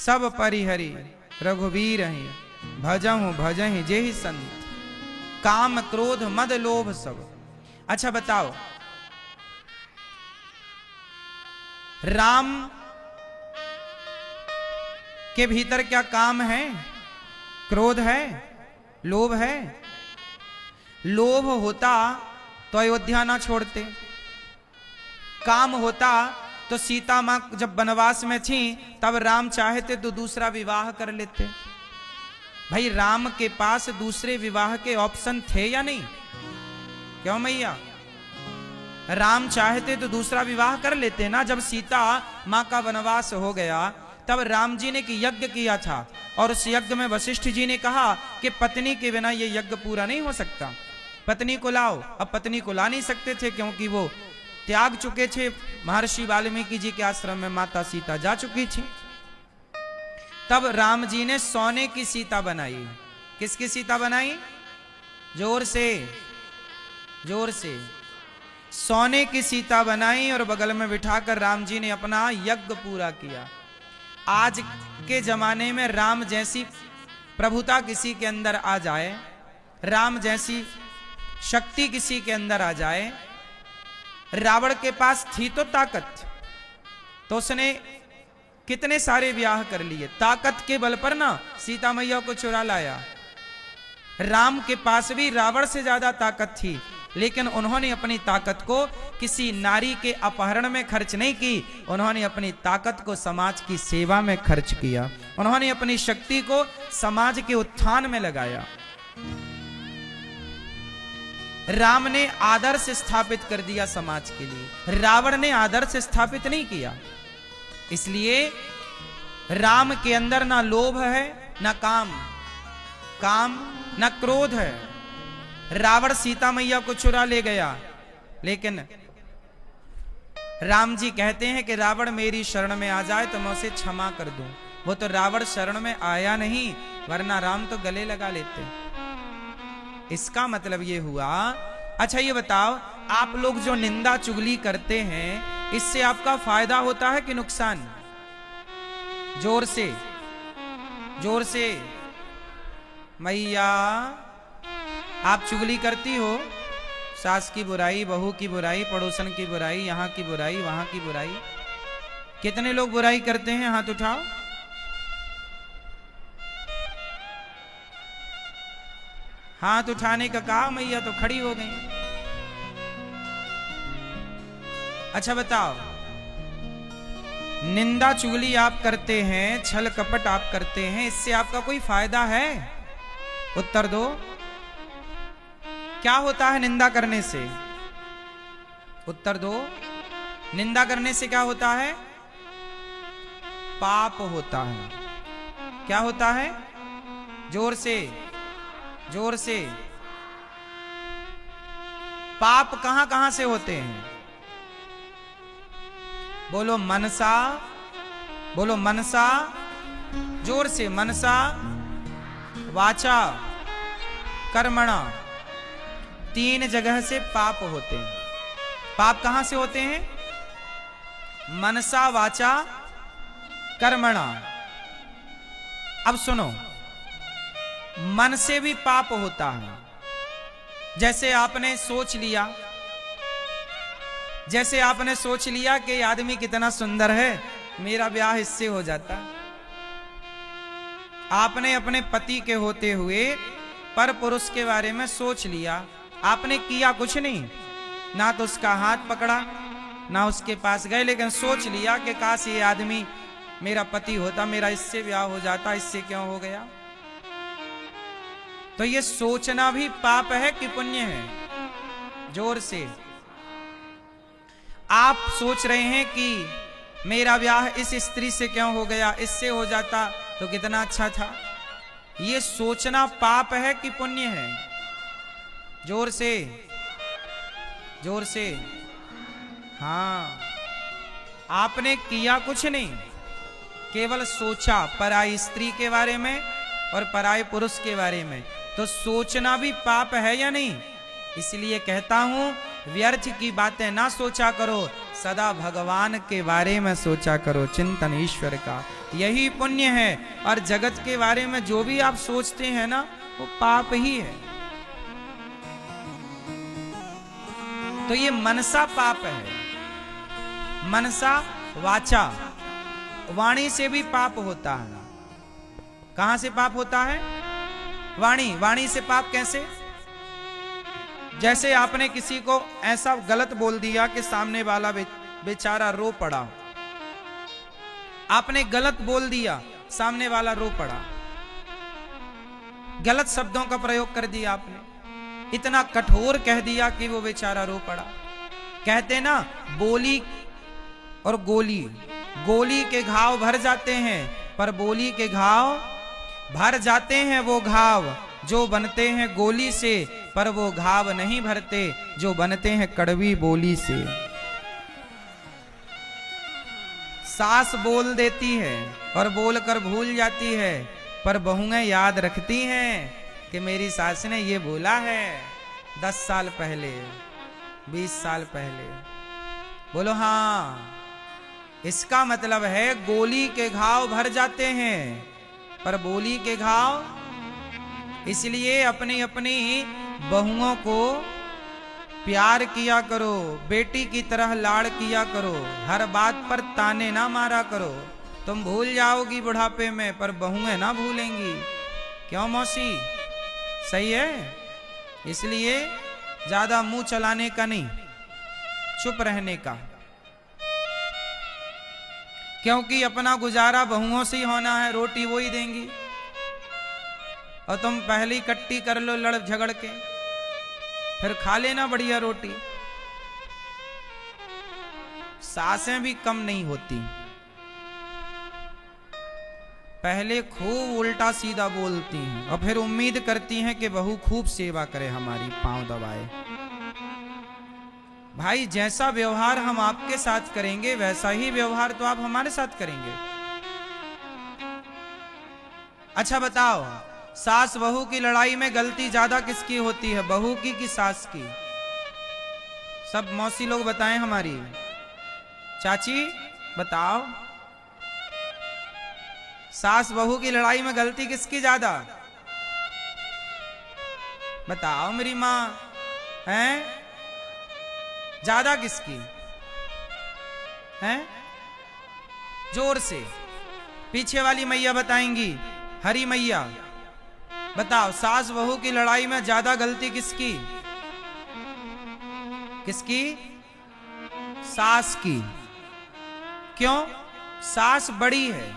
सब परिहरि रघुवीर हैं, भजहु भजहि जेहि संत, काम क्रोध मद लोभ सब। अच्छा बताओ, राम के भीतर क्या काम है? क्रोध है? लोभ है? लोभ होता तो अयोध्या ना छोड़ते, काम होता तो सीता मां जब वनवास में थी तब राम चाहते तो दूसरा विवाह कर लेते। भाई राम के पास दूसरे विवाह के ऑप्शन थे या नहीं? क्यों मैया? राम चाहते तो दूसरा विवाह कर लेते ना। जब सीता मां का वनवास हो गया तब राम जी ने एक यज्ञ किया था और उस यज्ञ में वशिष्ठ जी ने कहा कि पत्नी के बिना ये यज्ञ पूरा नहीं हो सकता, पत्नी को लाओ। अब पत्नी को ला नहीं सकते थे क्योंकि वो त्याग चुके थे, महर्षि वाल्मीकि जी के आश्रम में माता सीता जा चुकी थी। तब राम जी ने सोने की सीता बनाई। किसकी सीता बनाई? जोर से, जोर से। सोने की सीता बनाई और बगल में बिठाकर राम जी ने अपना यज्ञ पूरा किया। आज के जमाने में राम जैसी प्रभुता किसी के अंदर आ जाए, राम जैसी शक्ति किसी के अंदर आ जाए, रावण के पास थी तो ताकत, तो उसने कितने सारे विवाह कर लिए। ताकत के बल पर ना सीता मैया को चुरा लाया। राम के पास भी रावण से ज्यादा ताकत थी, लेकिन उन्होंने अपनी ताकत को किसी नारी के अपहरण में खर्च नहीं की, उन्होंने अपनी ताकत को समाज की सेवा में खर्च किया। उन्होंने अपनी शक्ति को समाज के उत्थान में लगाया। राम ने आदर्श स्थापित कर दिया समाज के लिए, रावण ने आदर्श स्थापित नहीं किया। इसलिए राम के अंदर ना लोभ है ना काम ना क्रोध है। रावण सीता मैया को चुरा ले गया, लेकिन राम जी कहते हैं कि रावण मेरी शरण में आ जाए तो मैं उसे क्षमा कर दूं। वो तो रावण शरण में आया नहीं, वरना राम तो गले लगा लेते। इसका मतलब ये हुआ। अच्छा ये बताओ, आप लोग जो निंदा चुगली करते हैं, इससे आपका फायदा होता है कि नुकसान? जोर से, जोर से। मैया आप चुगली करती हो, सास की बुराई, बहू की बुराई, पड़ोसन की बुराई, यहां की बुराई, वहां की बुराई। कितने लोग बुराई करते हैं? हाथ उठाओ। हाथ उठाने का कहा, मैया तो खड़ी हो गई। अच्छा बताओ, निंदा चुगली आप करते हैं, छल कपट आप करते हैं, इससे आपका कोई फायदा है? उत्तर दो। क्या होता है निंदा करने से? उत्तर दो। निंदा करने से क्या होता है? पाप होता है। क्या होता है? जोर से, जोर से। पाप कहां कहां से होते हैं? बोलो मनसा, बोलो मनसा, जोर से। मनसा, वाचा, कर्मणा, 3 जगह से पाप होते हैं। पाप कहां से होते हैं? मनसा, वाचा, कर्मणा। अब सुनो, मन से भी पाप होता है। जैसे आपने सोच लिया, जैसे आपने सोच लिया कि आदमी कितना सुंदर है, मेरा ब्याह इससे हो जाता। आपने अपने पति के होते हुए पर पुरुष के बारे में सोच लिया। आपने किया कुछ नहीं, ना तो उसका हाथ पकड़ा, ना उसके पास गए, लेकिन सोच लिया कि काश ये आदमी मेरा पति होता, मेरा इससे ब्याह हो जाता, इससे क्यों हो गया? तो ये सोचना भी पाप है कि पुण्य है? जोर से। आप सोच रहे हैं कि मेरा ब्याह इस स्त्री से क्यों हो गया, इससे हो जाता तो कितना अच्छा था। ये सोचना पाप है कि पुण्य है? जोर से, जोर से। हाँ, आपने किया कुछ नहीं, केवल सोचा पराई स्त्री के बारे में और पराये पुरुष के बारे में। तो सोचना भी पाप है या नहीं? इसलिए कहता हूं, व्यर्थ की बातें ना सोचा करो, सदा भगवान के बारे में सोचा करो, चिंतन ईश्वर का, यही पुण्य है। और जगत के बारे में जो भी आप सोचते हैं ना, वो पाप ही है। तो ये मनसा पाप है। मनसा वाचा, वाणी से भी पाप होता है। कहां से पाप होता है? वाणी। वाणी से पाप कैसे? जैसे आपने किसी को ऐसा गलत बोल दिया कि सामने वाला बेचारा रो पड़ा। आपने गलत बोल दिया, सामने वाला रो पड़ा। गलत शब्दों का प्रयोग कर दिया आपने, इतना कठोर कह दिया कि वो बेचारा रो पड़ा। कहते ना, बोली और गोली, गोली के घाव भर जाते हैं, पर बोली के घाव भर जाते हैं वो घाव जो बनते हैं गोली से, पर वो घाव नहीं भरते जो बनते हैं कड़वी बोली से। सास बोल देती है और बोलकर भूल जाती है, पर बहुएं याद रखती हैं कि मेरी सास ने ये बोला है 10 साल पहले, 20 साल पहले। बोलो हाँ। इसका मतलब है गोली के घाव भर जाते हैं, पर बोली के घाव। इसलिए अपनी अपनी बहुओं को प्यार किया करो, बेटी की तरह लाड़ किया करो, हर बात पर ताने ना मारा करो। तुम भूल जाओगी बुढ़ापे में, पर बहुएं ना भूलेंगी। क्यों मौसी? सही है। इसलिए ज्यादा मुंह चलाने का नहीं, चुप रहने का, क्योंकि अपना गुजारा बहुओं से ही होना है, रोटी वो ही देंगी। और तुम पहली कट्टी कर लो लड़ झगड़ के, फिर खा लेना बढ़िया रोटी। सासें भी कम नहीं होती, पहले खूब उल्टा सीधा बोलती हैं और फिर उम्मीद करती हैं कि बहू खूब सेवा करे, हमारी पांव दबाए। भाई जैसा व्यवहार हम आपके साथ करेंगे, वैसा ही व्यवहार तो आप हमारे साथ करेंगे। अच्छा बताओ, सास बहू की लड़ाई में गलती ज्यादा किसकी होती है, बहू की कि सास की? सब मौसी लोग बताएं, हमारी चाची बताओ, सास बहू की लड़ाई में गलती किसकी ज्यादा? बताओ मेरी मां, हैं? ज्यादा किसकी हैं? जोर से पीछे वाली मैया बताएंगी, हरी मैया बताओ, सास बहू की लड़ाई में ज्यादा गलती किसकी? किसकी? सास की। क्यों? सास बड़ी है,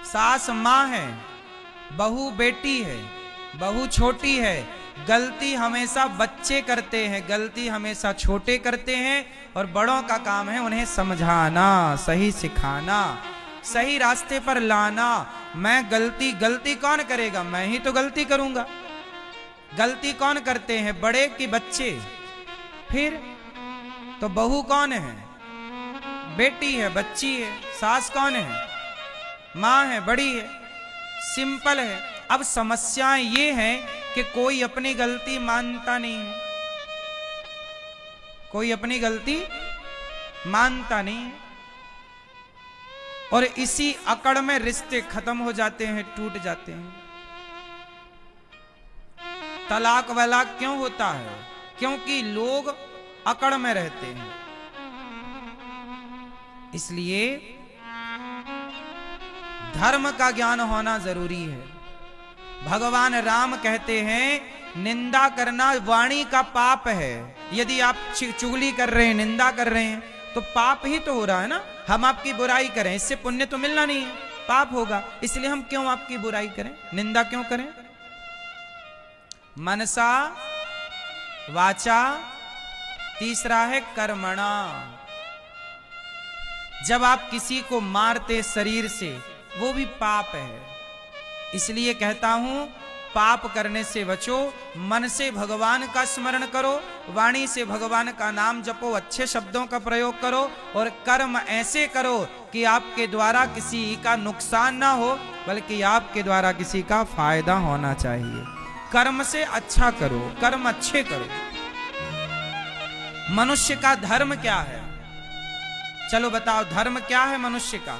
सास मां है, बहू बेटी है, बहू छोटी है। गलती हमेशा बच्चे करते हैं, गलती हमेशा छोटे करते हैं, और बड़ों का काम है उन्हें समझाना, सही सिखाना, सही रास्ते पर लाना। मैं गलती कौन करेगा? मैं ही तो गलती करूंगा। गलती कौन करते हैं, बड़े कि बच्चे? फिर तो बहू कौन है? बेटी है, बच्ची है। सास कौन है? मां है, बड़ी है। सिंपल है। अब समस्याएं ये हैं कि कोई अपनी गलती मानता नहीं है, कोई अपनी गलती मानता नहीं है, और इसी अकड़ में रिश्ते खत्म हो जाते हैं, टूट जाते हैं। तलाक वलाक क्यों होता है? क्योंकि लोग अकड़ में रहते हैं। इसलिए धर्म का ज्ञान होना जरूरी है। भगवान राम कहते हैं, निंदा करना वाणी का पाप है। यदि आप चुगली कर रहे हैं, निंदा कर रहे हैं, तो पाप ही तो हो रहा है ना। हम आपकी बुराई करें, इससे पुण्य तो मिलना नहीं है, पाप होगा। इसलिए हम क्यों आपकी बुराई करें, निंदा क्यों करें? मनसा वाचा, तीसरा है कर्मणा। जब आप किसी को मारते शरीर से, वो भी पाप है। इसलिए कहता हूं, पाप करने से बचो, मन से भगवान का स्मरण करो, वाणी से भगवान का नाम जपो, अच्छे शब्दों का प्रयोग करो, और कर्म ऐसे करो कि आपके द्वारा किसी का नुकसान ना हो, बल्कि आपके द्वारा किसी का फायदा होना चाहिए। कर्म से अच्छा करो, कर्म अच्छे करो। मनुष्य का धर्म क्या है? चलो बताओ धर्म क्या है मनुष्य का?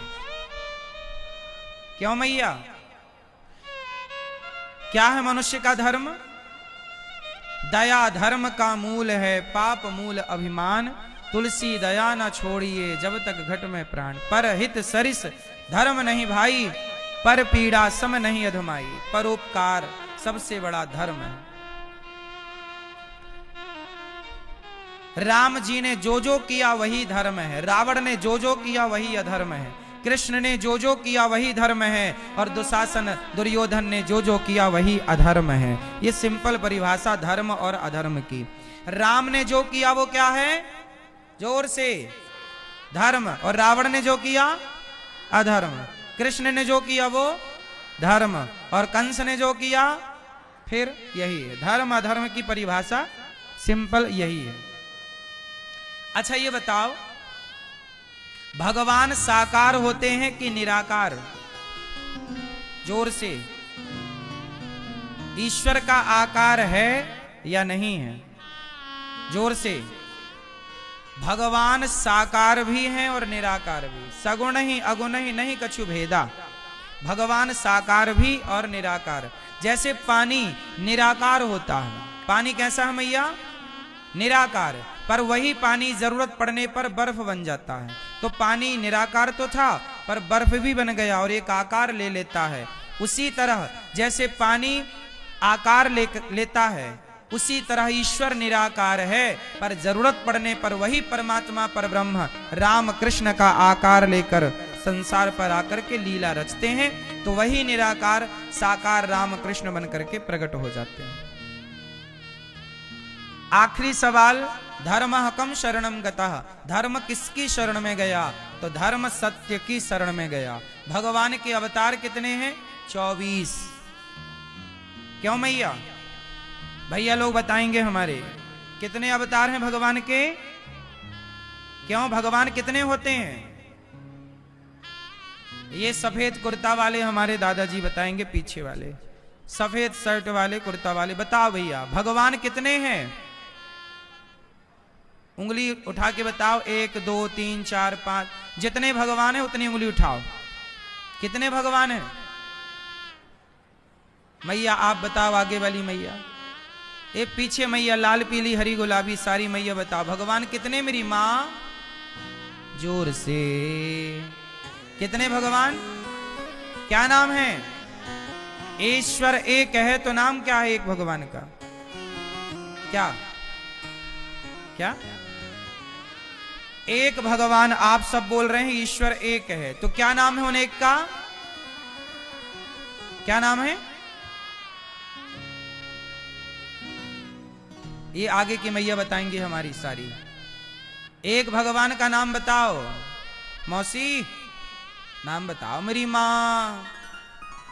क्यों मैया, क्या है मनुष्य का धर्म? दया धर्म का मूल है, पाप मूल अभिमान, तुलसी दया न छोड़िए जब तक घट में प्राण। पर हित सरिस धर्म नहीं भाई, पर पीड़ा सम नहीं अधमाई। परोपकार सबसे बड़ा धर्म है। राम जी ने जो जो किया वही धर्म है, रावण ने जो जो किया वही अधर्म है, कृष्ण ने जो जो किया वही धर्म है, और दुशासन दुर्योधन ने जो जो किया वही अधर्म है। ये सिंपल परिभाषा धर्म और अधर्म की। राम ने जो किया वो क्या है? जोर से, धर्म। और रावण ने जो किया अधर्म। कृष्ण ने जो किया वो धर्म, और कंस ने जो किया फिर यही है। धर्म अधर्म की परिभाषा सिंपल यही है। अच्छा ये बताओ, भगवान साकार होते हैं कि निराकार? जोर से, ईश्वर का आकार है या नहीं है? जोर से। भगवान साकार भी हैं और निराकार भी, सगुण ही अगुण ही नहीं कछु भेदा। भगवान साकार भी और निराकार। जैसे पानी निराकार होता है, पानी कैसा है मैया? निराकार। पर वही पानी जरूरत पड़ने पर बर्फ बन जाता है। तो पानी निराकार तो था पर बर्फ भी बन गया और एक आकार ले लेता है। उसी तरह जैसे पानी आकार लेता है, उसी तरह ईश्वर निराकार है, पर जरूरत पड़ने पर वही परमात्मा पर ब्रह्म राम कृष्ण का आकार लेकर संसार पर आकर के लीला रचते हैं। तो वही निराकार साकार राम कृष्ण बन करके प्रकट हो जाते हैं। आखिरी सवाल, धर्म कम शरणम गतः, धर्म किसकी शरण में गया? तो धर्म सत्य की शरण में गया। भगवान के अवतार कितने हैं? 24। क्यों मैया? भैया लोग बताएंगे हमारे कितने अवतार हैं भगवान के? क्यों, भगवान कितने होते हैं? ये सफेद कुर्ता वाले हमारे दादाजी बताएंगे, पीछे वाले सफेद शर्ट वाले कुर्ता वाले। बताओ भैया भगवान कितने हैं? उंगली उठा के बताओ। 1 2 3 4 5, जितने भगवान है उतनी उंगली उठाओ। कितने भगवान हैं? मैया आप बताओ, आगे वाली मैया। ये पीछे मैया लाल पीली हरी गुलाबी सारी मैया बताओ भगवान कितने? मेरी माँ जोर से, कितने भगवान? क्या नाम है? ईश्वर एक है तो नाम क्या है एक भगवान का? क्या क्या? एक भगवान आप सब बोल रहे हैं ईश्वर एक है, तो क्या नाम है उन एक का? क्या नाम है? ये आगे की मैया बताएंगे हमारी सारी। एक भगवान का नाम बताओ मौसी, नाम बताओ मेरी मां।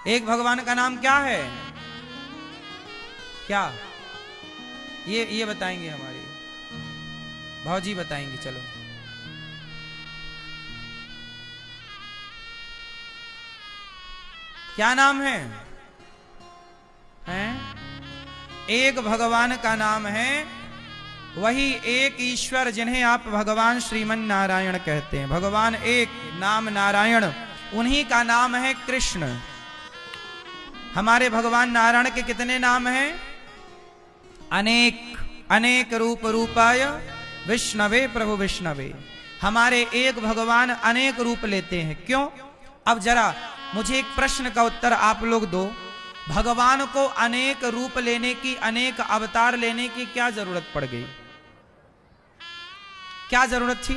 एक भगवान का नाम क्या है? क्या? ये बताएंगे हमारी भाजी, बताएंगे। चलो क्या नाम है? हैं? एक भगवान का नाम है वही एक ईश्वर जिन्हें आप भगवान श्रीमन नारायण कहते हैं। भगवान एक, नाम नारायण, उन्हीं का नाम है कृष्ण। हमारे भगवान नारायण के कितने नाम हैं? अनेक। अनेक रूप रूपाय विष्णवे प्रभु विष्णवे। हमारे एक भगवान अनेक रूप लेते हैं। क्यों? अब जरा मुझे एक प्रश्न का उत्तर आप लोग दो। भगवान को अनेक रूप लेने की, अनेक अवतार लेने की क्या जरूरत पड़ गई? क्या जरूरत थी?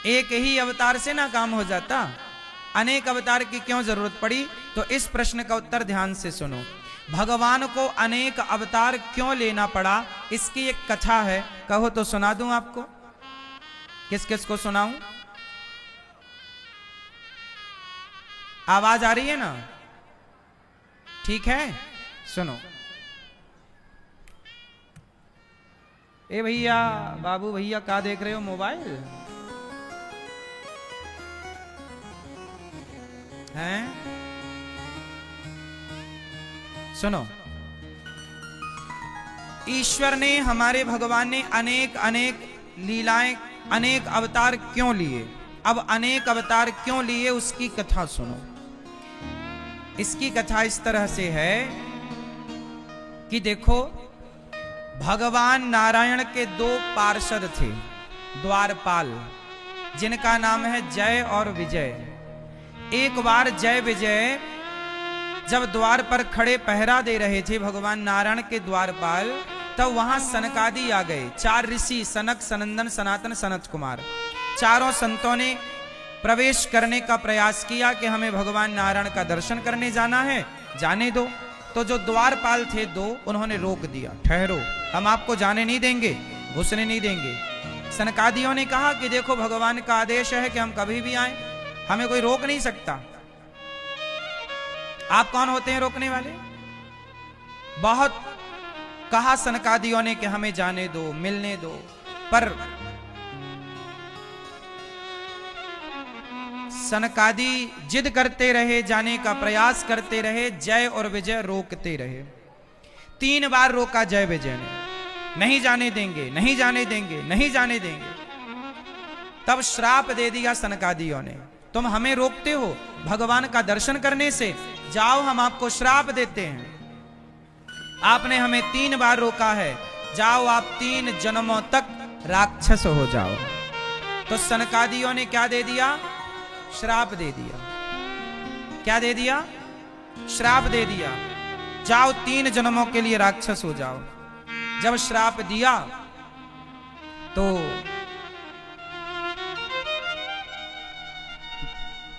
एक ही अवतार से ना काम हो जाता, अनेक अवतार की क्यों जरूरत पड़ी? तो इस प्रश्न का उत्तर ध्यान से सुनो। भगवान को अनेक अवतार क्यों लेना पड़ा, इसकी एक कथा है। कहो तो सुना दूं आपको। किस किस को सुनाऊं? आवाज आ रही है ना? ठीक है, सुनो। ए भैया, बाबू भैया, क्या देख रहे हो? मोबाइल हैं? सुनो, ईश्वर ने, हमारे भगवान ने अनेक अनेक लीलाएं अनेक अवतार क्यों लिए। अब अनेक अवतार क्यों लिए उसकी कथा सुनो। इसकी कथा इस तरह से है कि देखो, भगवान नारायण के दो पार्षद थे, द्वारपाल, जिनका नाम है जय और विजय। एक बार जय विजय जब द्वार पर खड़े पहरा दे रहे थे भगवान नारायण के द्वारपाल, तब वहां सनकादि आ गए। 4 ऋषि, सनक, सनंदन, सनातन, सनत कुमार, चारों संतों ने प्रवेश करने का प्रयास किया कि हमें भगवान नारायण का दर्शन करने जाना है, जाने दो। तो जो द्वारपाल थे दो, उन्होंने रोक दिया, ठहरो, हम आपको जाने नहीं देंगे, घुसने नहीं देंगे। सनकादियों ने कहा कि देखो, भगवान का आदेश है कि हम कभी भी आए, हमें कोई रोक नहीं सकता। आप कौन होते हैं रोकने वाले? बहुत कहा सनकादियों ने कि हमें जाने दो, मिलने दो, पर सनकादि जिद करते रहे, जाने का प्रयास करते रहे, जय और विजय रोकते रहे। 3 बार रोका जय विजय ने, नहीं जाने देंगे, नहीं जाने देंगे, नहीं जाने देंगे। तब श्राप दे दिया सनकादियों ने, तुम हमें रोकते हो भगवान का दर्शन करने से, जाओ हम आपको श्राप देते हैं। आपने हमें 3 बार रोका है, जाओ आप 3 जन्मों तक राक्षस हो जाओ। तो सनकादियों ने क्या दे दिया? श्राप दे दिया। क्या दे दिया? श्राप दे दिया, जाओ 3 जन्मों के लिए राक्षस हो जाओ। जब श्राप दिया तो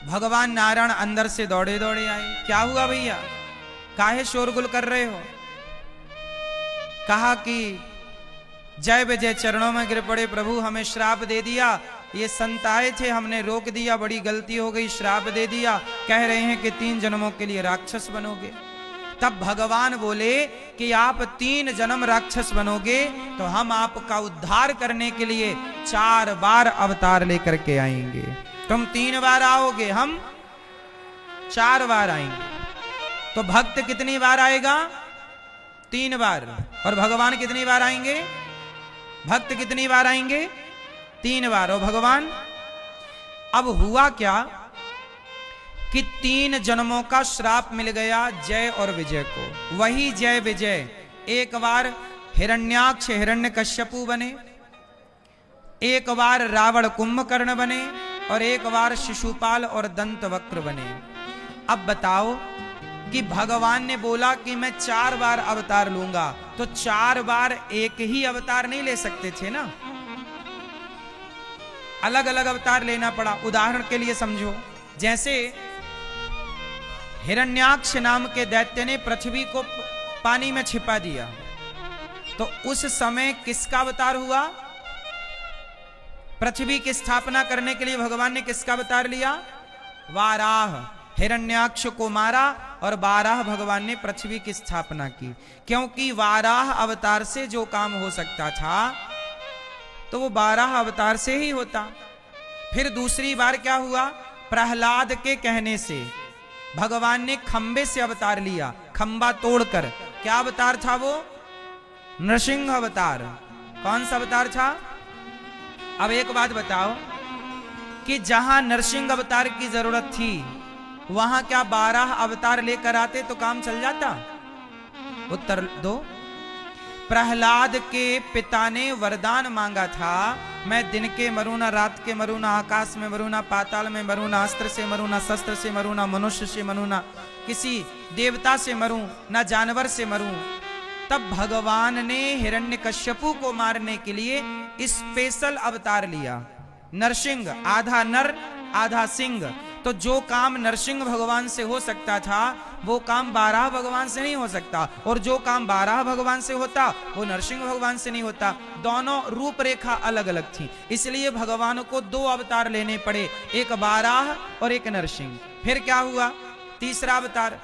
भगवान नारायण अंदर से दौड़े दौड़े आए। क्या हुआ भैया, काहे शोरगुल कर रहे हो? कहा कि जय विजय चरणों में गिर पड़े, प्रभु हमें श्राप दे दिया, ये संत आए थे, हमने रोक दिया, बड़ी गलती हो गई, श्राप दे दिया, कह रहे हैं कि 3 जन्मों के लिए राक्षस बनोगे। तब भगवान बोले कि आप 3 जन्म राक्षस बनोगे तो हम आपका उद्धार करने के लिए 4 बार अवतार लेकर के आएंगे। तुम 3 बार आओगे, हम 4 बार आएंगे। तो भक्त कितनी बार आएगा? 3 बार। और भगवान कितनी बार आएंगे? भक्त कितनी बार आएंगे? 3 बार। और भगवान, अब हुआ क्या कि 3 जन्मों का श्राप मिल गया जय और विजय को। वही जय विजय एक बार हिरण्याक्ष हिरण्यकश्यपु बने, एक बार रावण कुंभकर्ण बने, और एक बार शिशुपाल और दंतवक्र बने। अब बताओ कि भगवान ने बोला कि मैं 4 बार अवतार लूंगा, तो 4 बार एक ही अवतार नहीं ले सकते थे ना, अलग अलग अवतार लेना पड़ा। उदाहरण के लिए समझो, जैसे हिरण्याक्ष नाम के दैत्य ने पृथ्वी को पानी में छिपा दिया, तो उस समय किसका अवतार हुआ? पृथ्वी की स्थापना करने के लिए भगवान ने किसका अवतार लिया? वाराह। हिरण्याक्ष को मारा और वाराह भगवान ने पृथ्वी की स्थापना की, क्योंकि वाराह अवतार से जो काम हो सकता था तो वो 12 अवतार से ही होता। फिर दूसरी बार क्या हुआ? प्रहलाद के कहने से भगवान ने खंबे से अवतार लिया, खंबा तोड़कर। क्या अवतार था वो? नरसिंह अवतार। कौन सा अवतार था? अब एक बात बताओ कि जहां नरसिंह अवतार की जरूरत थी वहां क्या 12 अवतार लेकर आते तो काम चल जाता? उत्तर दो। प्रहलाद के पिता ने वरदान मांगा था, मैं दिन के मरूं ना, रात के मरूं ना, आकाश में मरूं ना, पाताल में मरूं ना, अस्त्र से मरूं ना, शस्त्र से मरूं ना, मनुष्य से मरूं ना, किसी देवता से मरूं ना, जानवर से मरूं। तब भगवान ने हिरण्यकश्यपु को मारने के लिए स्पेशल अवतार लिया, नरसिंह। आधा नर आधा सिंह। तो जो काम नरसिंह भगवान से हो सकता था वो काम 12 भगवान से नहीं हो सकता, और जो काम 12 भगवान से होता वो नरसिंह भगवान से नहीं होता। दोनों रूपरेखा अलग अलग थी, इसलिए भगवान को 2 अवतार लेने पड़े, एक 12 और एक नरसिंह। फिर क्या हुआ? तीसरा अवतार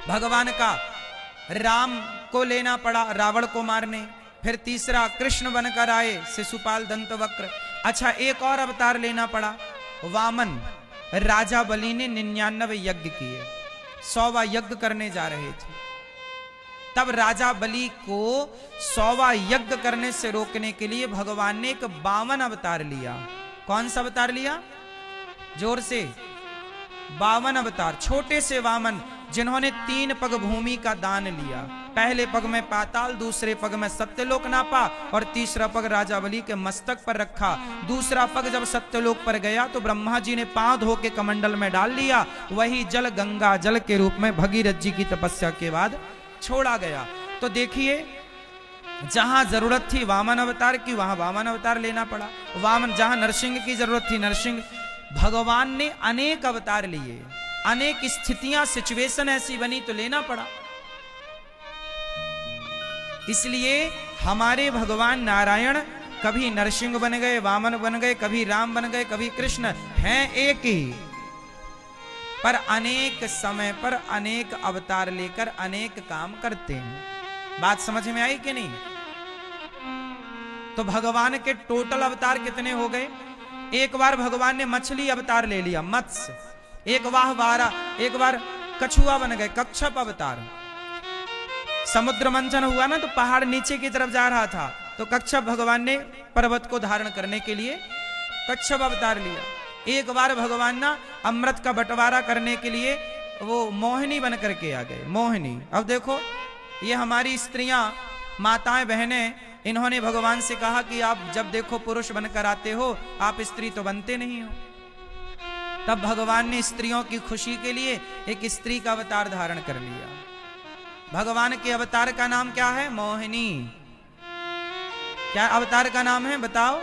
भगवान का राम को लेना पड़ा रावण को मारने। फिर तीसरा कृष्ण बनकर आए, शिशुपाल दंतवक्र। अच्छा, एक और अवतार लेना पड़ा, वामन। राजा बलि ने 99 यज्ञ किए, 100वां यज्ञ करने जा रहे थे। तब राजा बलि को 100वां यज्ञ करने से रोकने के लिए भगवान ने एक वामन अवतार लिया। कौन सा अवतार लिया? जोर से। वामन अवतार, छोटे से वामन, जिन्होंने 3 पग भूमि का दान लिया। पहले पग में पाताल, दूसरे पग में सत्यलोक नापा और तीसरा पग राजा बलि के मस्तक पर रखा। दूसरा पग जब सत्यलोक पर गया तो ब्रह्मा जी ने पांव धो के कमंडल में डाल लिया। वही जल गंगा जल के रूप में भगीरथ जी की तपस्या के बाद छोड़ा गया। तो देखिए, जहां जरूरत थी वामन अवतार की, वहां वामन अवतार लेना पड़ा। वामन, जहां नरसिंह की जरूरत थी नरसिंह। भगवान ने अनेक अवतार लिए, अनेक स्थितियां, सिचुएशन ऐसी बनी तो लेना पड़ा। इसलिए हमारे भगवान नारायण कभी नरसिंह बन गए, वामन बन गए, कभी राम बन गए, कभी कृष्ण, हैं एक ही, पर अनेक समय पर अनेक अवतार लेकर अनेक काम करते हैं। बात समझ में आई कि नहीं? तो भगवान के टोटल अवतार कितने हो गए? एक बार भगवान ने मछली अवतार ले लिया, मत्स्य। एक बार कछुआ बन गए, कच्छप अवतार। समुद्र मंथन हुआ ना, तो पहाड़ नीचे की तरफ जा रहा था, तो कच्छप भगवान ने पर्वत को धारण करने के लिए कच्छप अवतार लिया। एक बार भगवान ना अमृत का बंटवारा करने के लिए वो मोहिनी बन करके आ गए, मोहिनी। अब देखो, ये हमारी स्त्रियां, माताएं, बहनें, इन्होंने भगवान से कहा कि आप जब देखो पुरुष बनकर आते हो, आप स्त्री तो बनते नहीं हो। तब भगवान ने स्त्रियों की खुशी के लिए एक स्त्री का अवतार धारण कर लिया। भगवान के अवतार का नाम क्या है? मोहिनी। क्या अवतार का नाम है बताओ?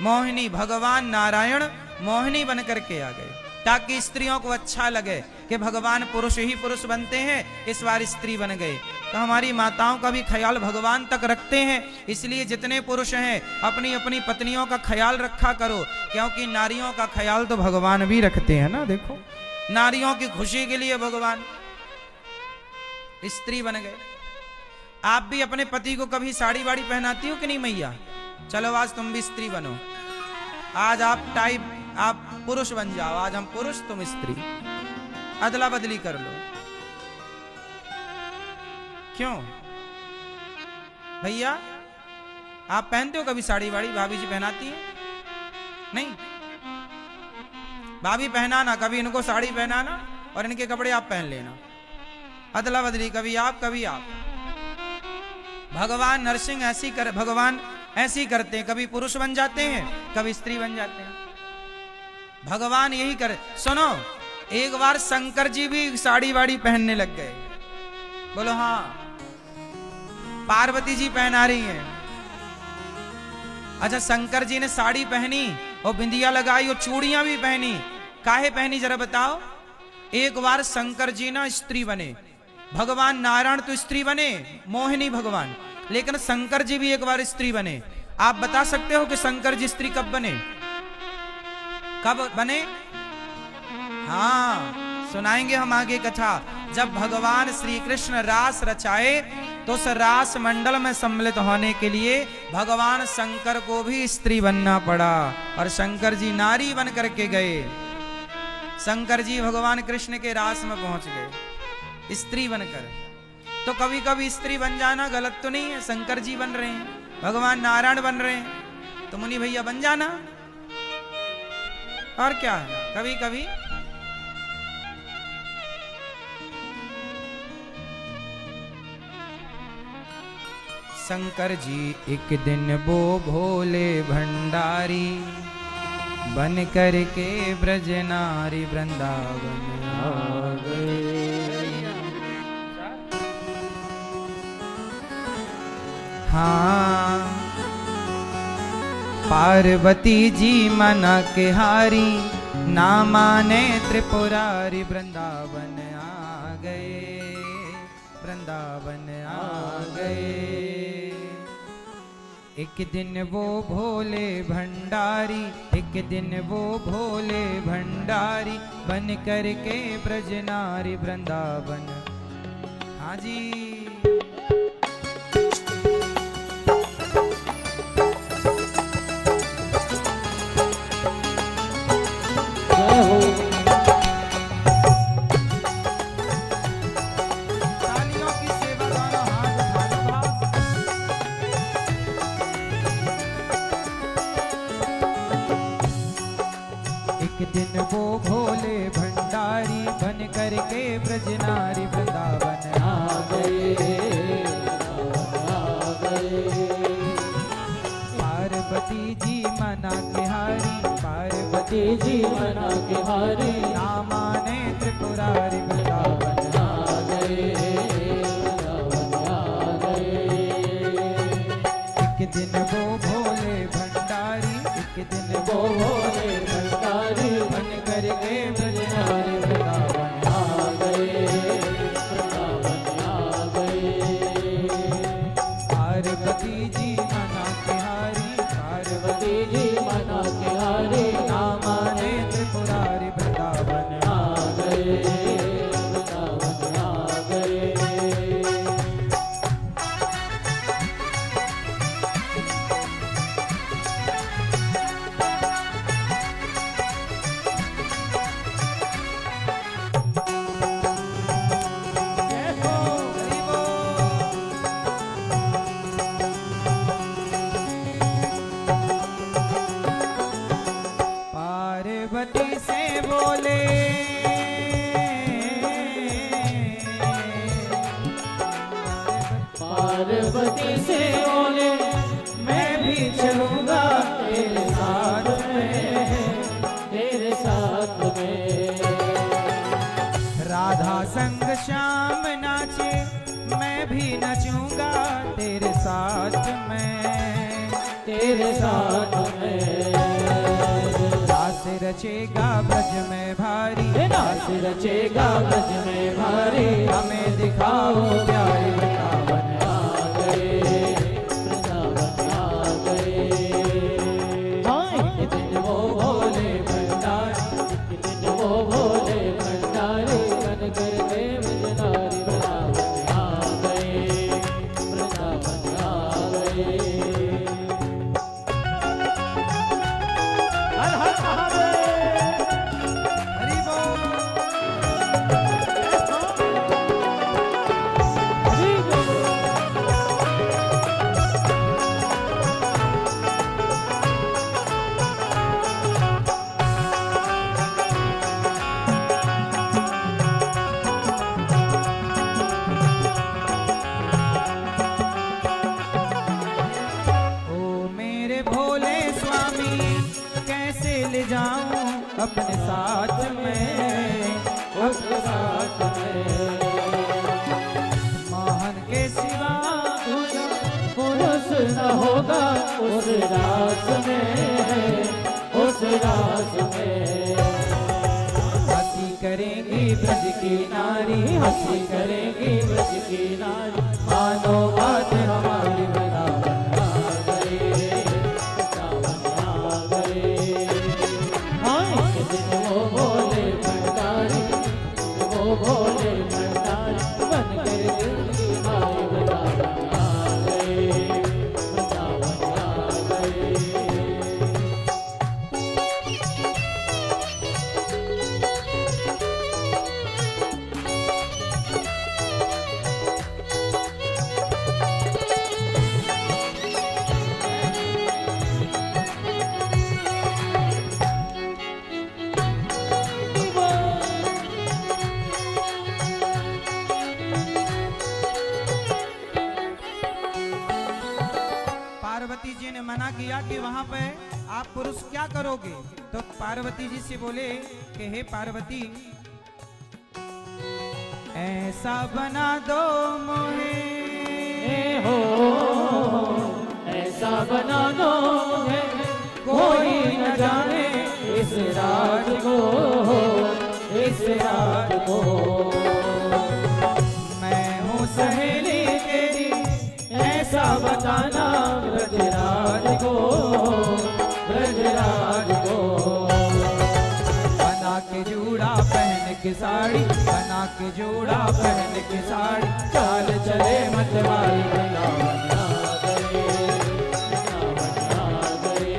मोहिनी। भगवान नारायण मोहिनी बन करके आ गए, ताकि स्त्रियों को अच्छा लगे कि भगवान पुरुष ही पुरुष बनते हैं, इस बार स्त्री बन गए। तो हमारी माताओं का भी ख्याल भगवान तक रखते हैं। इसलिए जितने पुरुष हैं अपनी अपनी पत्नियों का ख्याल रखा करो, क्योंकि नारियों का ख्याल तो भगवान भी रखते हैं ना। देखो, नारियों की खुशी के लिए भगवान स्त्री बन गए। आप भी अपने पति को कभी साड़ी वाड़ी पहनाती हो कि नहीं मैया? चलो आज तुम भी स्त्री बनो, आज आप पुरुष बन जाओ, आज हम पुरुष तुम स्त्री, अदला बदली कर लो। क्यों भैया, आप पहनते हो कभी साड़ी वाड़ी? भाभी जी पहनाती है? नहीं, भाभी पहनाना, कभी इनको साड़ी पहनाना और इनके कपड़े आप पहन लेना, अदला बदली, कभी आप कभी आप। भगवान नरसिंह भगवान ऐसी करते हैं, कभी पुरुष बन जाते हैं, कभी स्त्री बन जाते हैं। भगवान यही करे। सुनो, एक बार शंकर जी भी साड़ी वाड़ी पहनने लग गए। बोलो हाँ। पार्वती जी पहना रही हैं। अच्छा, शंकर जी ने साड़ी पहनी और बिंदिया लगाई और चूड़ियां भी पहनी। काहे पहनी जरा बताओ? एक बार शंकर जी ना स्त्री बने, भगवान नारायण तो स्त्री बने, मोहिनी भगवान, लेकिन शंकर जी भी एक बार स्त्री बने। आप बता सकते हो कि शंकर जी स्त्री कब बने? कब बने? हाँ, सुनाएंगे हम आगे कथा। जब भगवान श्री कृष्ण रास रचाए तो उस रास मंडल में सम्मिलित होने के लिए भगवान शंकर को भी स्त्री बनना पड़ा और शंकर जी नारी बन करके गए। शंकर जी भगवान कृष्ण के रास में पहुंच गए स्त्री बनकर। तो कभी कभी स्त्री बन जाना गलत तो नहीं है। शंकर जी बन रहे हैं, भगवान नारायण बन रहे हैं, तो मुनि भैया बन जाना, और क्या है। कभी कभी शंकर जी एक दिन वो भोले भंडारी बन करके ब्रज नारी वृंदावन आ गए। हाँ, पार्वती जी मना के हारी, ना माने त्रिपुरारी, वृंदावन आ गए, वृंदावन आ गए। एक दिन वो भोले भंडारी, एक दिन वो भोले भंडारी बन करके ब्रज नारी वृंदावन। हाँ जी, तालियों की सेवा बन करके ब्रज नारी वृंदावन आ गए। पार्वती जी मना के हारी, पार्वती जी मना के हारी, ना माने त्रिपुरारी वृंदावन आ गए। एक दिन वो भोले भंडारी, एक दिन वो भोले भंडारी, बन करके ब्रज नारी वृंदावन आ गए, वृंदावन आ गए। पार्वती जी मना के हारी, पार्वती जी मना के हारी, ना माने त्रिपुरारी वृंदावन आ गए, वृंदावन आ गए। पार्वती से बोले, पार्वती से बोले, मैं भी चलूंगा तेरे साथ में, तेरे साथ में। राधा संग श्याम नाचे, मैं भी नचूंगा तेरे साथ में, तेरे साथ में। दास रचेगा ब्रज में भारी, दास रचेगा ब्रज में भारी, हमें दिखाओ प्यारी वृंदावन आ गए, वृंदावन आ गए। हाँ एक दिन वो भोले भंडारी, एक दिन वो भोले भंडारी, बन करके ब्रज नारी वृंदावन आ गए, वृंदावन आ गए। हर हर महादेव, हरि बोल, हरि बोल। ओ मेरे भोले स्वामी, कैसे ले जाऊं अपने साथ में, अपने साथ में। मोहन के सिवा पुरुष न होगा उस रास में, उस रास में। हंसी करेंगी ब्रज की नारी, हंसी करेंगी ब्रज की नारी, मानो बात हमारी वृंदावन आ गए, वृंदावन आ गए। हाँ एक दिन वो भोले भंडारी, वो भोले भंडारी, बन कर दिल की माई वृंदावन आ गए, वृंदावन आ गए। पार्वती जी ने मना किया कि वहां पे आप पुरुष क्या करोगे, तो पार्वती जी से बोले कि हे पार्वती, ऐसा बना दो मोहे हो, ऐसा बना दो मोहे, कोई न जाने इस राज को, इस राज को। मैं हूँ सहेली तेरी, ऐसा बताना ब्रजराज को, ब्रजराज को। बना के जूड़ा पहन के साड़ी, बना के जूड़ा पहन के साड़ी, चाल चले मतवाली वृंदावन आ गए, वृंदावन आ गए।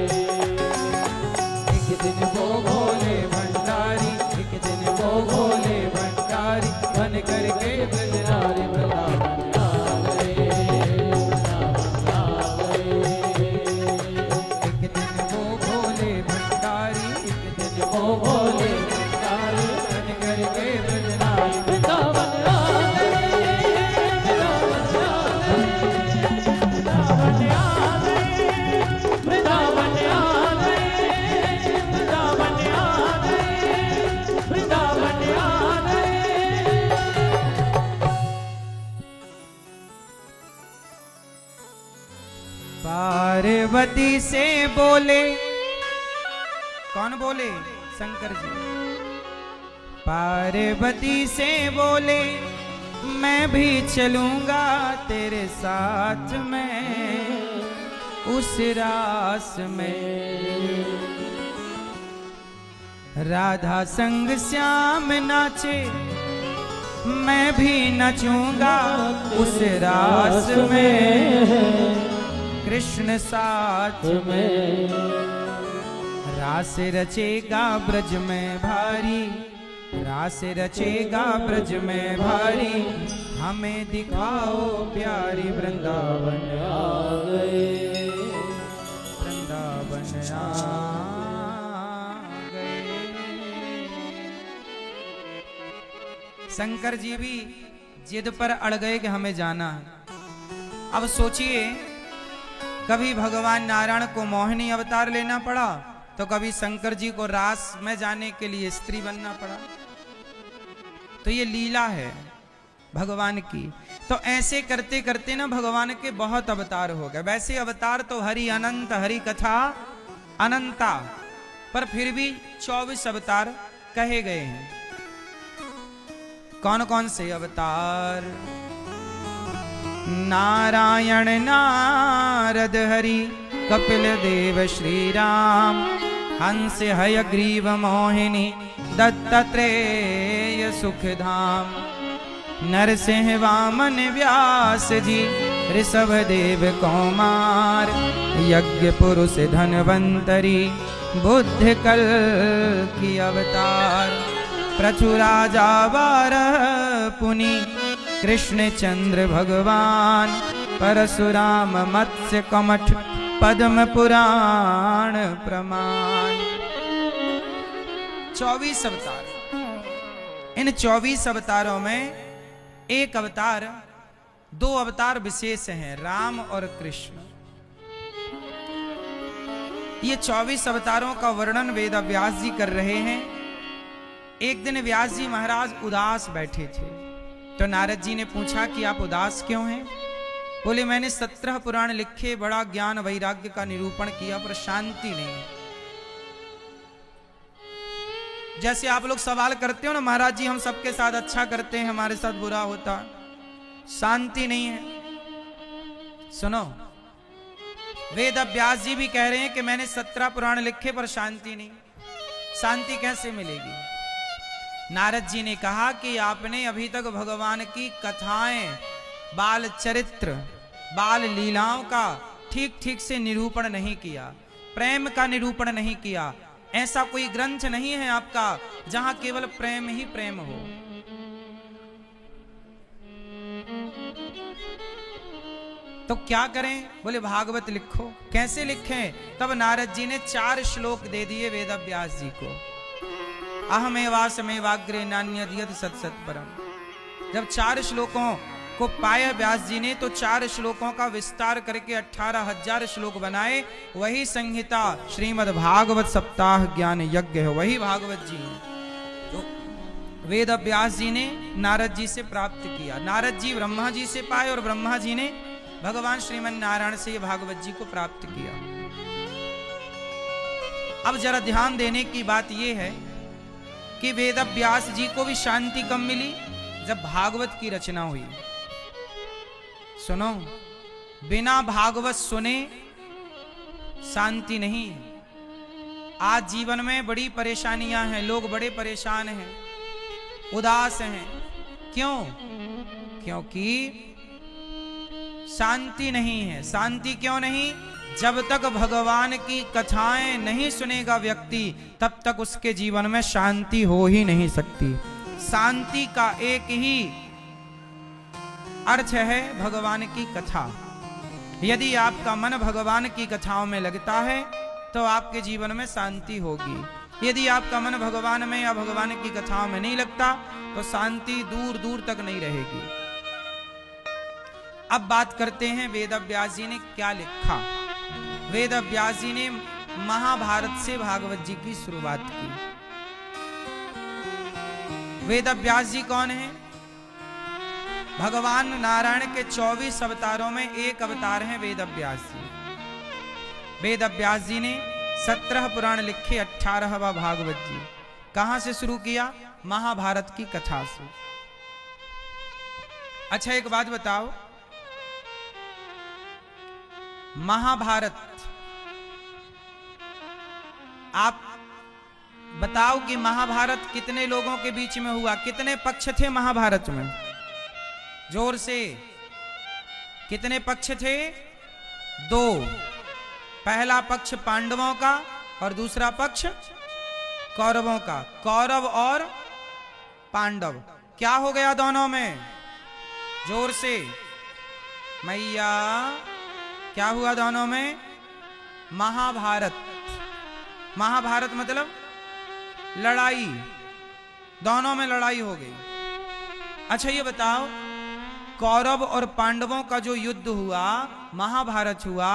एक दिन वो भोले भंडारी, एक दिन वो भोले भंडारी, बन करके ब्रज नारी वृंदावन आ गए, वृंदावन आ गए। एक दिन वो भोले भंडारी, एक दिन वो भोले भंडारी, बन करके ब्रज पार्वती से बोले, कौन बोले? शंकर जी। पार्वती से बोले मैं भी चलूंगा तेरे साथ में उस रास में। राधा संग श्याम नाचे मैं भी नचूंगा उस रास में कृष्ण साथ में। रास रचेगा ब्रज में भारी, रास रचेगा ब्रज में भारी, हमें दिखाओ प्यारी वृंदावन आ गए, वृंदावन आ गए। शंकर जी भी जिद पर अड़ गए कि हमें जाना है। अब सोचिए, कभी भगवान नारायण को मोहिनी अवतार लेना पड़ा, तो कभी शंकर जी को रास में जाने के लिए स्त्री बनना पड़ा। तो ये लीला है भगवान की। तो ऐसे करते करते ना भगवान के बहुत अवतार हो गए। वैसे अवतार तो हरि अनंत, हरि कथा अनंता, पर फिर भी 24 अवतार कहे गए हैं। कौन कौन से अवतार? नारायण नारद हरि कपिल देव श्री राम, हंस हयग्रीव मोहिनी दत्तात्रेय सुखधाम, नरसिंह वामन व्यास जी ऋषभ देव कौमार, यज्ञ पुरुष धनवंतरी बुद्ध कल की अवतार, प्रचुराजा बारह पुनि कृष्ण चंद्र भगवान, परशुराम मत्स्य कमठ पद्म पुराण प्रमाण। 24 अवतार। इन 24 अवतारों में एक अवतार, 2 अवतार विशेष हैं, राम और कृष्ण। ये 24 अवतारों का वर्णन वेद व्यास जी कर रहे हैं। एक दिन व्यास जी महाराज उदास बैठे थे, तो नारद जी ने पूछा कि आप उदास क्यों हैं? बोले मैंने 17 पुराण लिखे, बड़ा ज्ञान वैराग्य का निरूपण किया, पर शांति नहीं। जैसे आप लोग सवाल करते हो ना, महाराज जी हम सबके साथ अच्छा करते हैं, हमारे साथ बुरा होता, शांति नहीं है। सुनो, वेद व्यास जी भी कह रहे हैं कि मैंने 17 पुराण लिखे पर शांति नहीं। शांति कैसे मिलेगी? नारद जी ने कहा कि आपने अभी तक भगवान की कथाएं, बाल चरित्र, बाल लीलाओं का ठीक ठीक से निरूपण नहीं किया, प्रेम का निरूपण नहीं किया। ऐसा कोई ग्रंथ नहीं है आपका जहां केवल प्रेम ही प्रेम हो। तो क्या करें? बोले भागवत लिखो। कैसे लिखें? तब नारद जी ने 4 श्लोक दे दिए वेद व्यास जी को। अहमेवासमेवाग्रे नान्यद्यत् सत्सत् परम। जब 4 श्लोकों को पाया व्यास जी ने, तो 4 श्लोकों का विस्तार करके 18,000 श्लोक बनाए। वही संहिता श्रीमद् भागवत सप्ताह ज्ञान यज्ञ है, वही भागवत जी है तो वेद व्यास जी ने नारद जी से प्राप्त किया। नारद जी ब्रह्मा जी से पाए और ब्रह्मा जी ने भगवान श्रीमन नारायण से भागवत जी को प्राप्त किया। अब जरा ध्यान देने की बात यह है कि वेद व्यास जी को भी शांति कब मिली? जब भागवत की रचना हुई। सुनो, बिना भागवत सुने शांति नहीं। आज जीवन में बड़ी परेशानियां हैं, लोग बड़े परेशान हैं, उदास हैं। क्यों? क्योंकि शांति नहीं है। शांति क्यों नहीं? जब तक भगवान की कथाएं नहीं सुनेगा व्यक्ति, तब तक उसके जीवन में शांति हो ही नहीं सकती। शांति का एक ही अर्थ है भगवान की कथा। यदि आपका मन भगवान की कथाओं में लगता है तो आपके जीवन में शांति होगी। यदि आपका मन भगवान में या भगवान की कथाओं में नहीं लगता तो शांति दूर दूर तक नहीं रहेगी। अब बात करते हैं वेद व्यास जी ने क्या लिखा। वेद व्यास जी ने महाभारत से भागवत जी की शुरुआत की। वेद व्यास जी कौन है? भगवान नारायण के 24 अवतारों में एक अवतार है वेद व्यास जी। वेद व्यास जी ने 17 पुराण लिखे, 18वां भागवत जी। कहां से शुरू किया? महाभारत की कथा से। अच्छा एक बात बताओ, महाभारत, आप बताओ कि महाभारत कितने लोगों के बीच में हुआ? कितने पक्ष थे महाभारत में? जोर से, कितने पक्ष थे? 2। पहला पक्ष पांडवों का और दूसरा पक्ष कौरवों का। कौरव और पांडव, क्या हो गया दोनों में? जोर से मैया, क्या हुआ दोनों में? महाभारत। महाभारत मतलब लड़ाई, दोनों में लड़ाई हो गई। अच्छा ये बताओ, कौरव और पांडवों का जो युद्ध हुआ, महाभारत हुआ,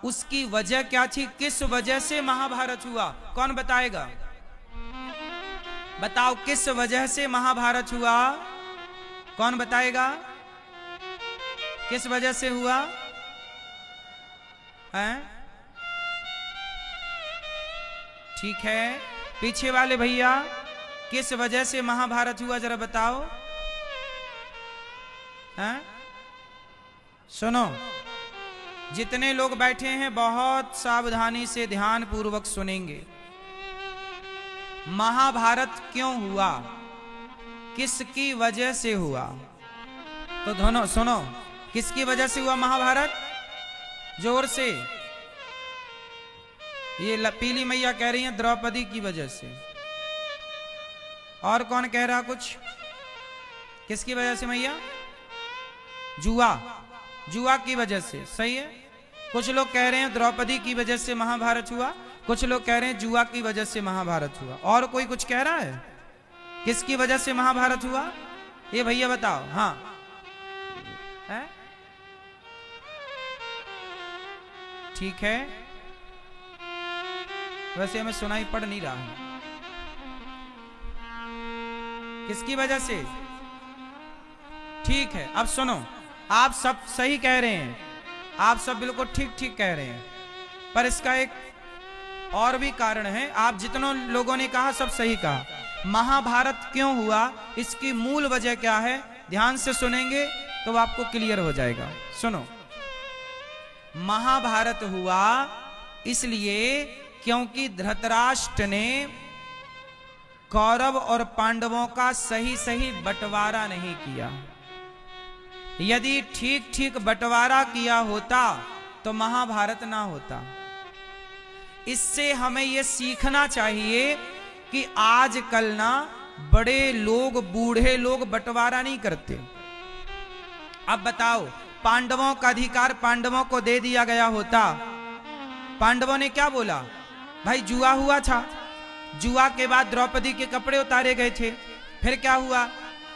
उसकी वजह क्या थी? किस वजह से महाभारत हुआ? कौन बताएगा? बताओ किस वजह से महाभारत हुआ? कौन बताएगा? किस वजह से हुआ है? ठीक है, पीछे वाले भैया, किस वजह से महाभारत हुआ जरा बताओ। हैं? सुनो, जितने लोग बैठे हैं बहुत सावधानी से ध्यान पूर्वक सुनेंगे। महाभारत क्यों हुआ, किसकी वजह से हुआ? तो दोनों सुनो, किसकी वजह से हुआ महाभारत? जोर से। ये पीली मैया कह रही हैं द्रौपदी की वजह से। और कौन कह रहा कुछ? किसकी वजह से मैया? जुआ, जुआ की वजह से। सही है। कुछ लोग कह रहे हैं द्रौपदी की वजह से महाभारत हुआ, कुछ लोग कह रहे हैं जुआ की वजह से महाभारत हुआ। और कोई कुछ कह रहा है किसकी वजह से महाभारत हुआ? ये भैया बताओ। हाँ है? ठीक है, वैसे हमें सुनाई पड़ नहीं रहा है। किसकी वजह से? ठीक है, अब सुनो, आप सब सही कह रहे हैं, आप सब बिल्कुल ठीक ठीक कह रहे हैं, पर इसका एक और भी कारण है। आप जितनों लोगों ने कहा सब सही कहा। महाभारत क्यों हुआ, इसकी मूल वजह क्या है, ध्यान से सुनेंगे तो आपको क्लियर हो जाएगा। सुनो, महाभारत हुआ इसलिए क्योंकि धृतराष्ट्र ने कौरव और पांडवों का सही सही बंटवारा नहीं किया। यदि ठीक ठीक बंटवारा किया होता तो महाभारत ना होता। इससे हमें यह सीखना चाहिए कि आजकल ना बड़े लोग, बूढ़े लोग बंटवारा नहीं करते। अब बताओ, पांडवों का अधिकार पांडवों को दे दिया गया होता, पांडवों ने क्या बोला? भाई जुआ हुआ था, जुआ के बाद द्रौपदी के कपड़े उतारे गए थे, फिर क्या हुआ?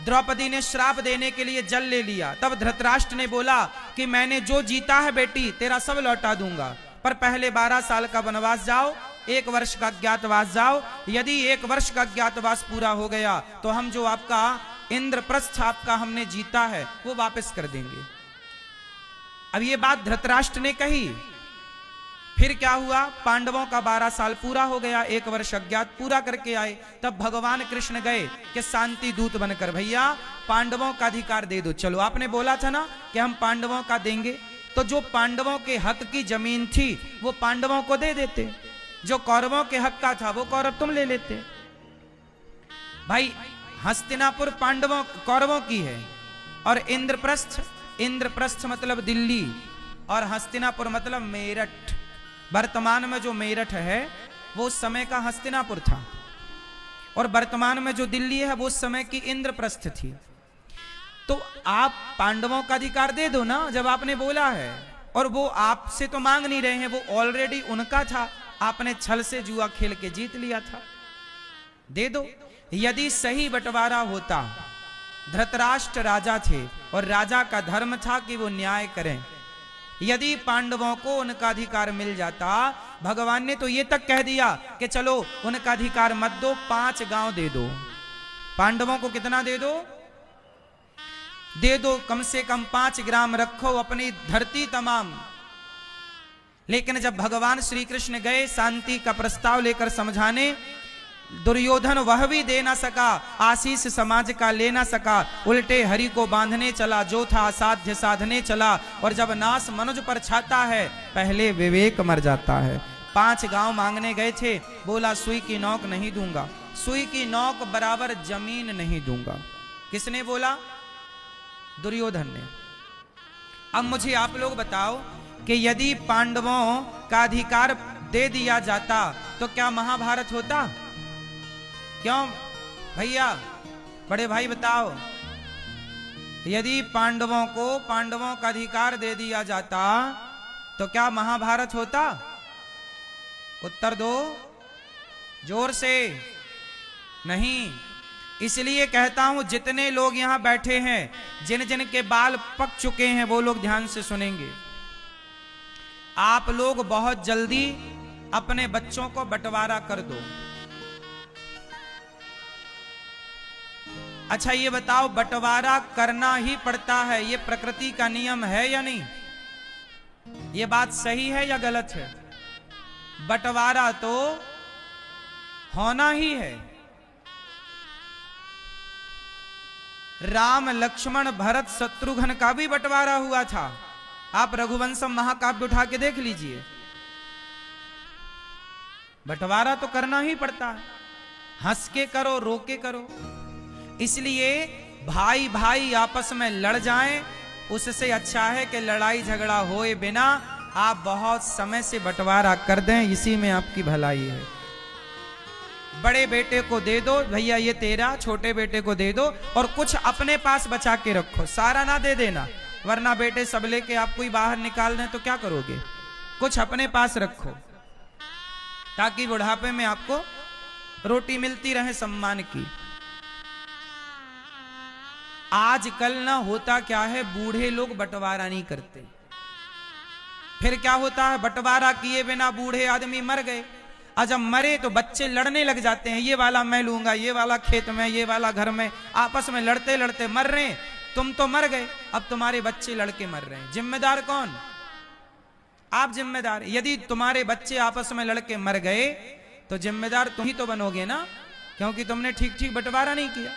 द्रौपदी ने श्राप देने के लिए जल ले लिया। तब धृतराष्ट्र ने बोला कि मैंने जो जीता है बेटी तेरा सब लौटा दूंगा, पर पहले 12 साल का वनवास जाओ, 1 वर्ष का अज्ञातवास जाओ। यदि 1 वर्ष का अज्ञातवास पूरा हो गया तो हम जो आपका इंद्रप्रस्थ आपका हमने जीता है वो वापस कर देंगे। अब ये बात धृतराष्ट्र ने कही, फिर क्या हुआ? पांडवों का 12 साल पूरा हो गया, 1 वर्ष अज्ञात पूरा करके आए। तब भगवान कृष्ण गए कि शांति दूत बनकर, भैया पांडवों का अधिकार दे दो। चलो, आपने बोला था ना कि हम पांडवों का देंगे, तो जो पांडवों के हक की जमीन थी वो पांडवों को दे देते, जो कौरवों के हक का था वो कौरव तुम ले लेते। भाई हस्तिनापुर पांडवों कौरवों की है, और इंद्रप्रस्थ, इंद्रप्रस्थ मतलब दिल्ली, और हस्तिनापुर मतलब मेरठ। वर्तमान में जो मेरठ है वो उस समय का हस्तिनापुर था, और वर्तमान में जो दिल्ली है वो उस समय की इंद्रप्रस्थ थी। तो आप पांडवों का अधिकार दे दो ना, जब आपने बोला है, और वो आपसे तो मांग नहीं रहे हैं, वो ऑलरेडी उनका था, आपने छल से जुआ खेल के जीत लिया था, दे दो। यदि सही बंटवारा होता, धृतराष्ट्र राजा थे और राजा का धर्म था कि वो न्याय करें। यदि पांडवों को उनका अधिकार मिल जाता, भगवान ने तो ये तक कह दिया कि चलो उनका अधिकार मत दो, 5 गांव दे दो। पांडवों को कितना दे दो? दे दो कम से कम 5 ग्राम रखो, अपनी धरती तमाम लेकिन जब भगवान श्री कृष्ण गए शांति का प्रस्ताव लेकर समझाने, दुर्योधन वह भी दे ना सका, आशीष समाज का ले ना सका, उल्टे हरि को बांधने चला, जो था असाध्य साधने चला। और जब नाश मनुज पर छाता है, पहले विवेक मर जाता है। 5 गांव मांगने गए थे, बोला सुई की नोक नहीं दूंगा, सुई की नोक बराबर जमीन नहीं दूंगा। किसने बोला? दुर्योधन ने। अब मुझे आप लोग बताओ कि यदि पांडवों का अधिकार दे दिया जाता तो क्या महाभारत होता? क्यों भैया, बड़े भाई बताओ, यदि पांडवों को पांडवों का अधिकार दे दिया जाता तो क्या महाभारत होता? उत्तर दो जोर से। नहीं। इसलिए कहता हूं, जितने लोग यहां बैठे हैं, जिन जिन के बाल पक चुके हैं, वो लोग ध्यान से सुनेंगे। आप लोग बहुत जल्दी अपने बच्चों को बंटवारा कर दो। अच्छा ये बताओ, बंटवारा करना ही पड़ता है, ये प्रकृति का नियम है या नहीं? ये बात सही है या गलत है? बंटवारा तो होना ही है। राम लक्ष्मण भरत शत्रुघ्न का भी बंटवारा हुआ था। आप रघुवंशम महाकाव्य उठा के देख लीजिए। बंटवारा तो करना ही पड़ता है, हंस के करो रो के करो। इसलिए भाई भाई आपस में लड़ जाएं, उससे अच्छा है कि लड़ाई झगड़ा होए बिना आप बहुत समय से बंटवारा कर दें, इसी में आपकी भलाई है। बड़े बेटे को दे दो, भैया ये तेरा, छोटे बेटे को दे दो, और कुछ अपने पास बचा के रखो, सारा ना दे देना, वरना बेटे सब लेके आपको ही बाहर निकाल दें तो क्या करोगे? कुछ अपने पास रखो ताकि बुढ़ापे में आपको रोटी मिलती रहे सम्मान की। आजकल ना होता क्या है, बूढ़े लोग बंटवारा नहीं करते। फिर क्या होता है, बंटवारा किए बिना बूढ़े आदमी मर गए, और जब मरे तो बच्चे लड़ने लग जाते हैं, ये वाला मैं लूंगा, ये वाला खेत में, ये वाला घर में, आपस में लड़ते लड़ते मर रहे हैं। तुम तो मर गए, अब तुम्हारे बच्चे लड़के मर रहे हैं, जिम्मेदार कौन? आप जिम्मेदार। यदि तुम्हारे बच्चे आपस में लड़के मर गए तो जिम्मेदार तुम ही तो बनोगे ना, क्योंकि तुमने ठीक ठीक बंटवारा नहीं किया।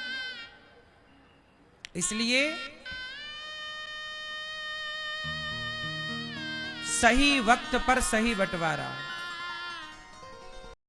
इसलिए सही वक्त पर सही बंटवारा।